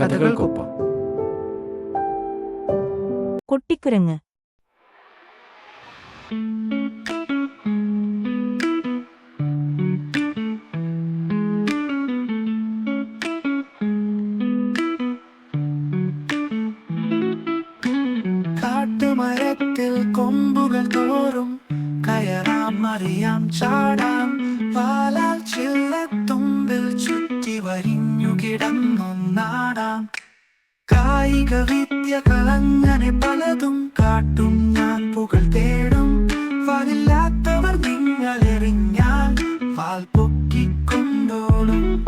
കഥകൾക്കൊപ്പം. കുട്ടിക്കുരങ്ങ്. കാട്ടുമരത്തിൽ കൊമ്പുകൾ തോറും കയറാം, അറിയാം, ചാടാം. പാലാൽ ചില്ലത്തുമ്പിൽ ചുറ്റി വരിഞ്ഞു കിടന്നൊന്നാടാം. കായിക വിദ്യകളങ്ങനെ പലതും കാട്ടും ഞാൻ, പുകൾ തേടും. വരില്ലാത്തവർ നിങ്ങളെറിഞ്ഞാൽ വാൽ പൊക്കിക്കൊണ്ടോളും.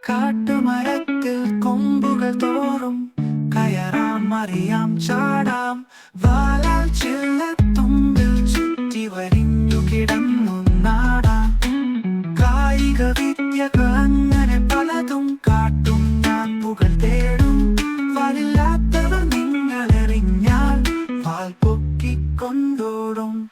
കാട്ടുമരത്തിൽ കൊമ്പുകൾ തോറും കയറാം, അറിയാം, ചാടാം. വാലാൽ ചില്ലത്തുമ്പിൽ ചുറ്റി വരിഞ്ഞു കിടന്നൊന്നാടാം. കായിക വിദ്യകളങ്ങനെ പലതും കാട്ടും ഞാൻ, പുകൾ തേടും. വരില്ലാത്തവർ നിങ്ങളെറിഞ്ഞാൽ വാൽ പൊക്കിക്കൊണ്ടോടും.